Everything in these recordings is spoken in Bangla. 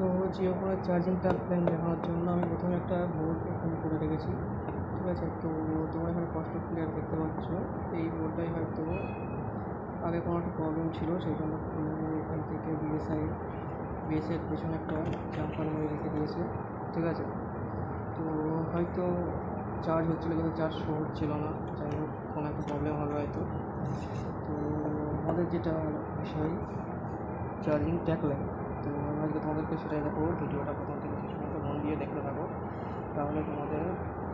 তো জিও ফোনের চার্জিং ট্র্যাকলাইন দেখানোর জন্য আমি প্রথমে একটা বোর্ড এখানে করে রেখেছি, ঠিক আছে। তো তোমরা এখানে স্পষ্ট ক্লিয়ার দেখতে পাচ্ছ, এই বোর্ডটাই হয়তো আগে কোনো একটা প্রবলেম ছিল, সেই জন্য এখান থেকে বিএসের পেছনে একটা জাম্পার মেরে রেখে দিয়েছে, ঠিক আছে। তো হয়তো চার্জ হচ্ছিলো কিন্তু চার্জ শো হচ্ছিলো না, যাই হোক কোনো একটা প্রবলেম হবে হয়তো। তো আমাদের যেটা বিষয় চার্জিং ট্র্যাকলাইন, তো আমি আজকে তোমাদেরকে সেটাই দেখো। ভিডিওটা প্রথম থেকে শেষ পর্যন্ত মন দিয়ে দেখতে থাকো, তাহলে তোমাদের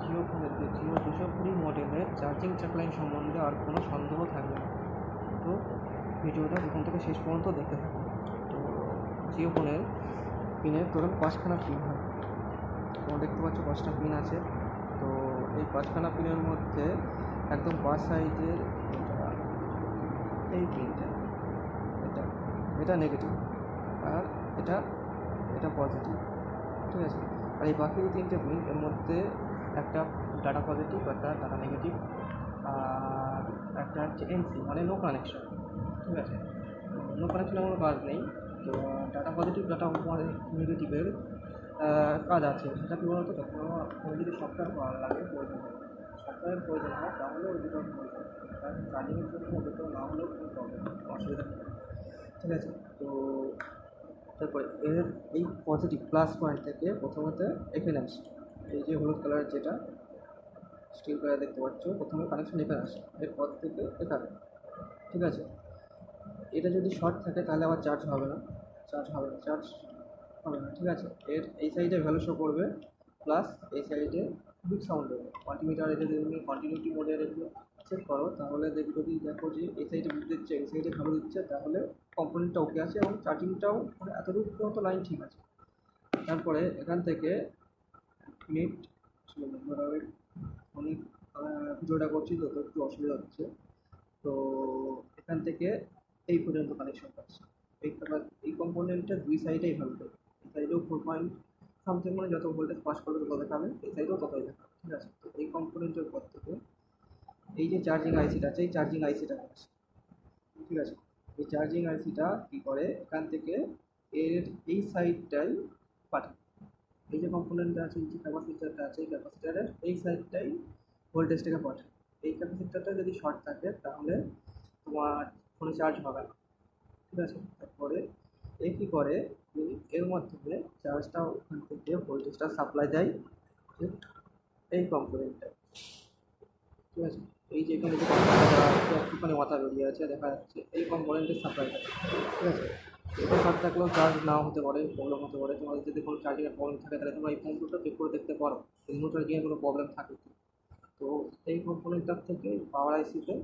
জিও ফোনের জিও 220 মডেলের চার্জিং ট্র্যাকলাইন সম্বন্ধে আর কোনো সন্দেহ থাকবে না। তো ভিডিওটা প্রথম থেকে শেষ পর্যন্ত দেখতে থাকো। তো জিও ফোনের পিনের টোটাল 5খানা পিন হয়, তোমরা দেখতে পাচ্ছ 5টা পিন আছে। তো এই 5খানা পিনের মধ্যে একদম বাঁ সাইডের এই পিনটা, এটা নেগেটিভ আর এটা পজিটিভ, ঠিক আছে। আর এই বাকি 3টে পিন, এর মধ্যে একটা ডাটা পজিটিভ, একটা ডাটা নেগেটিভ, আর একটা হচ্ছে এনসি মানে নো কানেকশন, ঠিক আছে। নো কানেকশনের কোনো কাজ নেই। তো ডাটা পজিটিভ ডাটা নেগেটিভের কাজ আছে, সেটা কী বলতো, যখন কোনো যদি সফটওয়্যার ভালো লাগে সফটওয়্যার প্রয়োজন হয় তাহলে ওই দুটো প্রয়োজন, কারণ চার্জিংয়ের জন্য দুটো না হলেও কোনো প্রবলেম অসুবিধা নেই, ঠিক আছে। তো তারপরে এর এই পজিটিভ প্লাস পয়েন্ট থেকে প্রথমত এখানে আসে, এই যে হলুদ কালারের যেটা স্টিল কালার দেখতে পাচ্ছ, প্রথমে কানেকশন এখানে আসে, এরপর থেকে এখানে, ঠিক আছে। এটা যদি শর্ট থাকে তাহলে আবার চার্জ হবে না, ঠিক আছে। এর এই সাইডে ভ্যালু শো করবে, প্লাস এই সাইডে বিগ সাউন্ড দেবে। মাল্টিমিটারে যদি তুমি কন্টিনিউটি মোডে এগুলো চেক করো, তাহলে যদি দেখো যে এই সাইডে বিগ দিচ্ছে, এই সাইডে ভ্যালু দিচ্ছে, তাহলে কম্পোনেন্টটা ওকে আছে এবং চার্জিংটাও মানে এতটুকু পর্যন্ত লাইন ঠিক আছে। তারপরে এখান থেকে মিনিট অনেক ভিডিওটা করছি তো একটু অসুবিধা হচ্ছে। তো এখান থেকে এই পর্যন্ত কানেকশন পাচ্ছি। এই কম্পোনেন্টটা দুই সাইডেই ভালো দেবে, এই সাইডেও 4 পয়েন্ট মানে যত ভোল্টেজ পাস করবে তত দেখাবে, এই সাইডেও ততই দেখাবে, ঠিক আছে। তো এই কম্পোনেন্টের পর থেকে এই যে চার্জিং আইসিটা আছে, এই চার্জিং আইসিটা আছে, ঠিক আছে। এই চার্জিং আইসিটা কী করে, এখান থেকে এর এই সাইডটাই পাঠায়, এই যে কম্পোনেন্টটা আছে, এই যে ক্যাপাসিটারটা আছে, এই ক্যাপাসিটারের এই সাইডটাই ভোল্টেজটাকে পাঠায়। এই ক্যাপাসিটারটা যদি শর্ট থাকে তাহলে তোমার ফোনে চার্জ হবে না, ঠিক আছে। তারপরে এ কী করে, এর মাধ্যমে চার্জটা ওখান থেকে ভোল্টেজটা সাপ্লাই দেয় এই কম্পোনেন্টটা, ঠিক আছে। এই যে এখানে যে কম্পোনেন্টটা একটুখানি মাথা বেরিয়ে আছে দেখা যাচ্ছে, এই কম্পোনেন্টের সাপ্লাই দেয়, ঠিক আছে। এটা শর্ট থাকলেও চার্জ নাও হতে পারে, প্রবলেম হতে পারে। তোমাদের যদি কোনো চার্জিংয়ের প্রবলেম থাকে তাহলে তোমরা এই ফোনটা চেক করে দেখতে পারো রিমোট চার্জিংয়ের কোনো প্রবলেম থাকে। তো এই কম্পোনেন্টটার থেকে পাওয়ার আইসিতে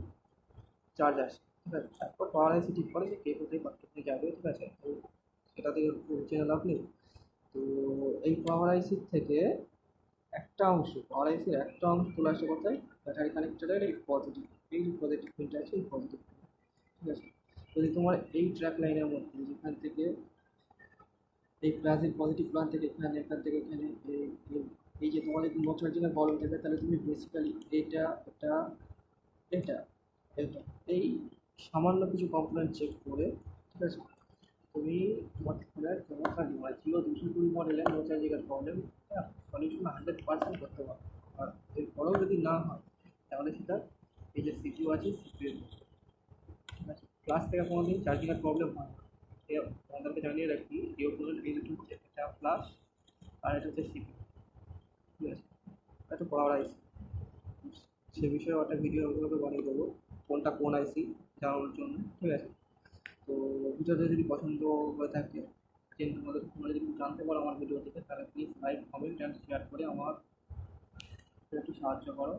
চার্জ আসে, ঠিক আছে। তারপর পাওয়ার আইসি ঠিক করে যে কে কোথায় কতটুকু যাবে, ঠিক আছে। তো সেটা থেকে জেনে লাভ নেই। তো এই পাওয়ার আইসির থেকে পাওয়ার আইসির একটা অংশ চলে আসে কোথায়, ব্যাটারি কানেক্টরের এই পজিটিভ, এই যে পজিটিভ পিনটা আছে, এই পজিটিভ, ঠিক আছে। যদি তোমার এই ট্র্যাক লাইনের মধ্যে যেখান থেকে এই প্লাসের পজিটিভ প্লাস থেকে এখান থেকে এখানে এই যে তোমার যদি নো চার্জিংয়ের প্রবলেম থাকে, তাহলে তুমি বেসিক্যালি এটা এটা এটা এটা এই সামান্য কিছু কম্পোনেন্ট চেক করে, ঠিক আছে, তুমি তোমার ফোনের নো চার্জিং মানে জিও 220 মডেলের নো চার্জিংয়ের প্রবলেম সলিউশন 100% করতে পারো। আর এরপরেও যদি না হয় তাহলে সেটা এই যে সিপিইউ আছে, সিপিইউ, ঠিক আছে। ক্লাস থেকে কোনোদিন চার্জিংয়ের প্রবলেম হয় না। তোমাদেরকে জানিয়ে রাখি, জিও ফোনের এই দুটো হচ্ছে, এটা প্লাস আর এটা হচ্ছে সিপিইউ, ঠিক আছে। একটা পাওয়ার আইসি, সে বিষয়ে একটা ভিডিও ওগুলোকে বানিয়ে দেবো, কোনটা কোন আইসি জানানোর জন্য, ঠিক আছে। তো ভিডিওটা যদি পছন্দ হয়ে থাকে, তোমরা যদি জানতে পারো আমার ভিডিও থেকে, তাহলে please like comment and share করে আমার একটু সাহায্য করো।